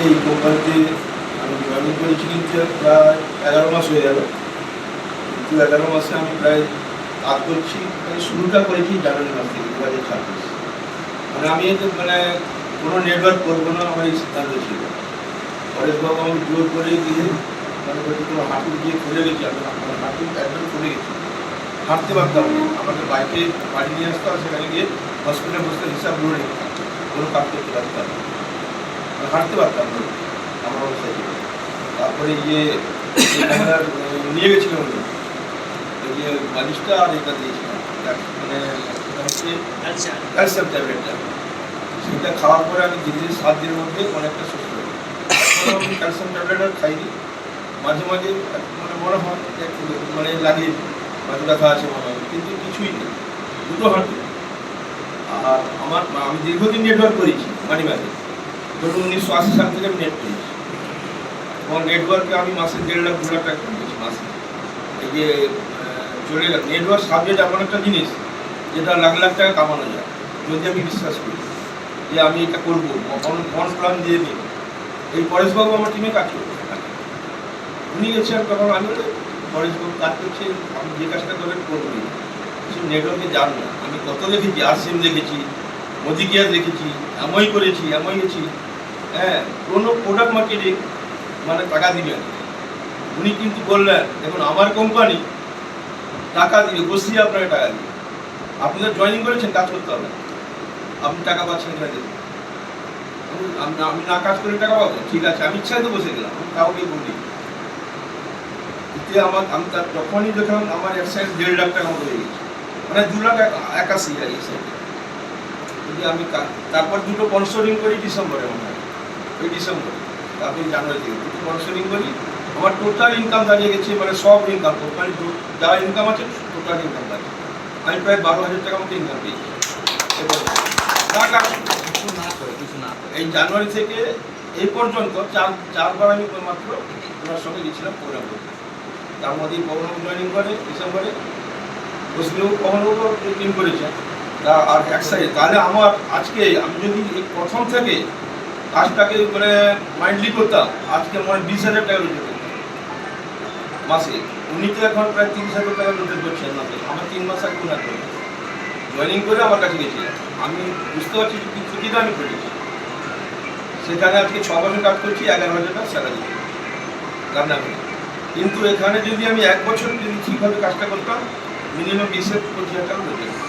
এই কোম্পানিতে আমি জয়েনিং করেছি কিন্তু প্রায় 11 মাস হয়ে গেল। কিন্তু 11 মাসে আমি প্রায় কাজ করছি, মানে শুরুটা করেছি জানুয়ারি মাস থেকে 2026। মানে আমি মানে কোনো নেটওয়ার্ক করবো না, আমার এই সিদ্ধান্ত ছিল। পরেশবাবু আমাকে জোর করে দিয়ে মানে বলছি তোমার হাঁটু গিয়ে খুলে গেছি, আমি আমার হাঁটু একদম খুলে গেছি, হাঁটতে পারতাম না। আমাকে বাইকে বাড়ি নিয়ে আসতো আর সেখানে গিয়ে হসপিটালে বসতে হিসাব ধরে রেখেতাম, কোনো কাজ করতে পারতাম না, হাঁটতে পারতাম না আমার অবস্থায় ছিল। তারপরে গিয়ে নিয়ে গেছিলাম ওই যে মালিশটা আর এটা দিয়েছিলাম, মানে হচ্ছে ক্যালসিয়াম ট্যাবলেটটা। সেটা খাওয়ার পরে আমি ধীরে ধীরে 7 দিনের মধ্যে অনেকটা সুস্থ হই। এখন আমি ক্যালসিয়াম ট্যাবলেট আর খাইনি, মাঝে মাঝে মানে মনে হয় মানে লাগে মাঝে ব্যথা আছে মনে হয়, কিন্তু কিছুই নেই, দুটো হাঁটু। আর আমি দীর্ঘদিন নেটওয়ার্ক করেছি মানিব্যাগে, ধরুন 1980 সাল থেকে আমি নেট করেছি। এবং নেটওয়ার্কে আমি মাসে 1.5 লাখ 2 লাখ টাকা করেছি মাসে। এই যে চলে গেল নেটওয়ার্ক সাবজেক্ট এমন একটা জিনিস যেটা লাখ লাখ টাকা কামানো যায় যদি আমি বিশ্বাস করি যে আমি এটা করবো, মন প্ল্যান দিয়ে নিই। এই পরেশবাবু আমার টিমে কাজ করবে, উনি গেছেন তখন আমি পরেশবাবু কাজ করছে, আমি যে কাজটা করে করবই। কিছু নেটওয়ার্কে যান না, আমি কত দেখেছি, আরসিএম দেখেছি, মোদি কেয়ার দেখেছি, এমআই করেছি, এমআই গেছি। হ্যাঁ, কোনো প্রোডাক্ট মার্কেটিং মানে টাকা দিবেন। উনি কিন্তু বললেন দেখুন আমার কোম্পানি টাকা দিবে, বসিয়ে আপনাকে টাকা দিবে, আপনাদের জয়েনিং করেছেন, কাজ করতে হবে, আপনি টাকা পাচ্ছেন কিনা দেখুন। আমি না কাজ করে টাকা পাবো, ঠিক আছে, আমি ইচ্ছায় তো বসে গেলাম, আমি কাউকে বলি। আমি তার যখনই দেখলাম আমার এক সাইড 1.5 লাখ টাকা মতো হয়ে গেছে, মানে 2,81,000 এই সাইডে। যদি আমি তারপর দুটো স্পন্সরিং করি ডিসেম্বরে, মনে হয় ওই ডিসেম্বরে, তারপরে জানুয়ারি থেকে দুটো স্পন্সরিং করি। আমার টোটাল ইনকাম দাঁড়িয়ে গেছে, মানে সব ইনকাম কোম্পানি যা ইনকাম আছে টোটাল ইনকাম দাঁড়িয়ে আমি প্রায় 12,000 টাকা মতো ইনকাম পেয়েছি এই জানুয়ারি থেকে এই পর্যন্ত। চারবার আমি মাত্র ওনার সঙ্গে গেছিলাম প্রোগ্রাম করতে। তার মধ্যে পবনবাবু জয়েনিং করে ডিসেম্বরে, বসলেও পবনবাবু টিম করেছে। আর এক সাইডে তাহলে আমার আজকে আমি যদি এই প্রথম থেকে কাজটাকে মানে মাইন্ডলি করতাম, আজকে মনে 20,000 টাকা রোজগার করতাম মাসে। উনি তো এখন প্রায় 30,000 টাকা রোজগার করছেন মাসে। আমার 3 মাস আগে উনার করে জয়েনিং করে আমার কাছে গেছিলাম। আমি বুঝতে পারছি যে কি ক্ষতিটা আমি করেছি। সেখানে আজকে 6 বছর কাজ করছি, 11,000 টাকা স্যালারি রান্না করে। কিন্তু এখানে যদি আমি 1 বছর যদি ঠিকভাবে কাজটা করতাম, মিনিমাম 20,000-25,000 টাকা রোজগার।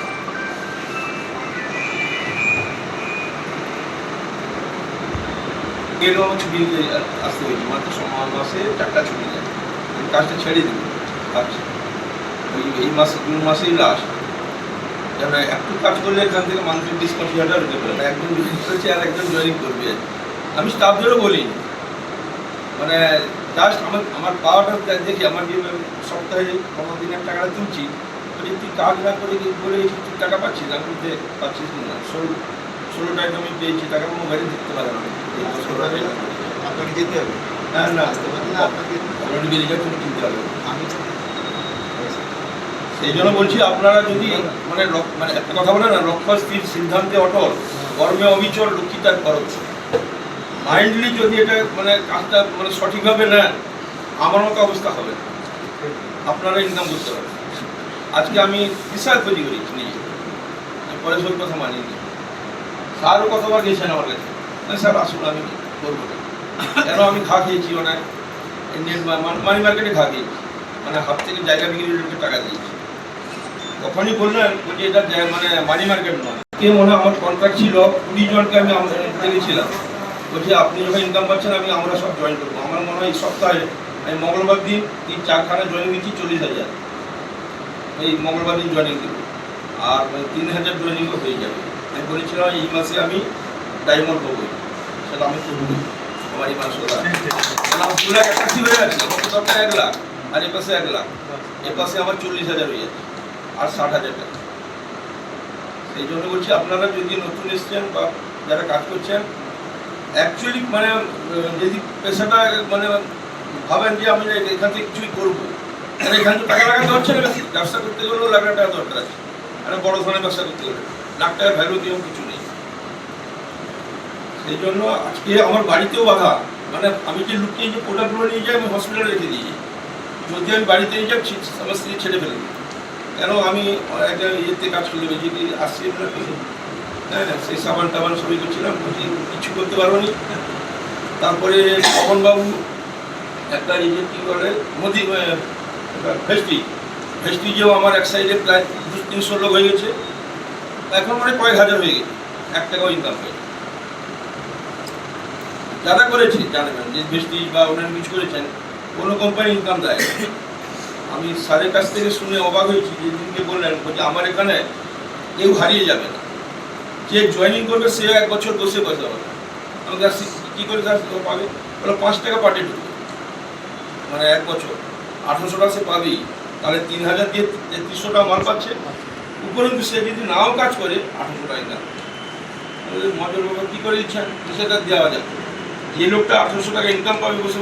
এরও আমার ছুটি আসতে হয়েছে, মাত্র মাসে 4টা ছুটি যায়, আমি কাজটা ছেড়ে দেবো ভাবছি। এই মাসে জুন মাসেই লাস্ট। যেন একটু কাজ করলে এখান থেকে মানুষের 20-25,000 টাকা রোজগার করে, একজন জয়েনিং করেছে আর একজন জয়েনিং করবে। আমি স্টাফদেরও বলি, মানে জাস্ট আমার পাওয়াটা দেখি, আমার যে সপ্তাহে 15 দিনের টাকাটা তুলছি, তুই কাজ না করে বলে টাকা পাচ্ছিস, আমি বলতে পাচ্ছিস না। 16টায় আমি পেয়েছি টাকা, মোবাইলে দেখতে পারে না। আপনাকে যেতে হবে, হ্যাঁ না আপনাকে কিনতে হবে। সেই জন্য বলছি আপনারা যদি মানে একটা কথা বলে না, লক্ষ্য স্থির সিদ্ধান্তে অটল, কর্মে অবিচল লক্ষ্মীতার খরচ। মাইন্ডলি যদি এটা মানে কাজটা মানে সঠিকভাবে নেন, আমার মতো অবস্থা হবে, আপনারা ইনকাম করতে পারবেন। আজকে আমি বিশাল ক্ষতি করেছি নিজে, পরে সব কথা মানিনি। স্যারও কতবার গেছেন আমার কাছে, স্যার আসুন আমি করবো না, কেন আমি খা খেয়েছি, মানে মানি মার্কেটে খা খেয়েছি, মানে হাত থেকে জায়গা বিক্রি টাকা দিয়েছি। তখনই বললেন যে এটা মানে মানি মার্কেট নয়। কে মনে হয় আমার কন্ট্রাক্ট ছিল 20 জনকে আমি দেখেছিলাম, বলছি আপনি যখন ইনকাম পাচ্ছেন আমরা সব জয়েন করবো। আমার মনে হয় এই সপ্তাহে আমি মঙ্গলবার দিন 3-4খানা জয়েনিং দিচ্ছি 40,000, এই মঙ্গলবার দিন জয়েনিং দেবো, আর 3,000 জয়েনিংও হয়ে যাবে। আমি বলেছিলাম এই মাসে আমি ডায়মন্ড পাবো, সেটা আমি করবো। আমার এই মাস আমার 2 লাখ 81 হয়ে যাচ্ছে, গত সপ্তাহে 1 লাখ, আর এ পাশে 1 লাখ, এ পাশে আমার 40,000 হয়ে যাচ্ছে, আর 60,000 টাকা। সেই জন্য বলছি আপনারা যদি নতুন এসছেন বা যারা কাজ করছেন, অ্যাকচুয়ালি মানে যদি পেশাটা মানে ভাবেন যে আমি এখান থেকে কিছুই করবো, মানে এখান থেকে টাকা লাগাতে হচ্ছে না। ব্যবসা করতে গেলেও লাখ টাকা দরকার আছে, একটা বড় ধরনের ব্যবসা করতে গেলে লাখ টাকার ভ্যালু দিয়ে কিছু নেই। সেই জন্য আজকে আমার বাড়িতেও বাধা, মানে আমি যে লুকিয়ে যে প্রোডাক্টগুলো নিয়ে যাই আমি হসপিটালে রেখে দিয়েছি, যদি আমি বাড়িতে নিয়ে যাই আমার স্ত্রী ছেড়ে ফেলবে, কেন আমি একটা ইয়েতে কাজ করলে যদি আসছি হ্যাঁ সেই সাবান টাবান সবই করছিলাম, কিছু করতে পারবো নি। তারপরে পবনবাবু একটা এই যে কী বলে মোদি ভেস্টিজেও আমার এক সাইডে প্রায় 200-300 লোক হয়ে গেছে, এখন মানে কয়েক হাজার হয়ে গেছে, 1 টাকাও ইনকাম হয়ে যারা করেছে জানেন যে ভেস্টিজ বা অন্যান্য কিছু করেছেন, কোনো কোম্পানি ইনকাম দেয় না। আমি স্যারের কাছ থেকে শুনে অবাক হয়েছি, যে দিনকে বললেন যে আমার এখানে কেউ হারিয়ে যাবে না, যে জয়েনিং করবে সে 1 বছর বসে পয়সা পাবে। আমি কী করে তার পাবে, বলো 5 টাকা পার ডে ঢুকবে, মানে 1 বছর 1800 টাকা সে পাবেই, তাহলে 3000 দিয়ে 3300 টাকা মাল পাচ্ছে, উপরন্তু সে যদি নাও কাজ করে 1800 টাকা ইনকাম। মজার বাবা কী করে ইচ্ছা সেটা দেওয়া যাবে, যে লোকটা 1800 টাকা ইনকাম পাবে বসে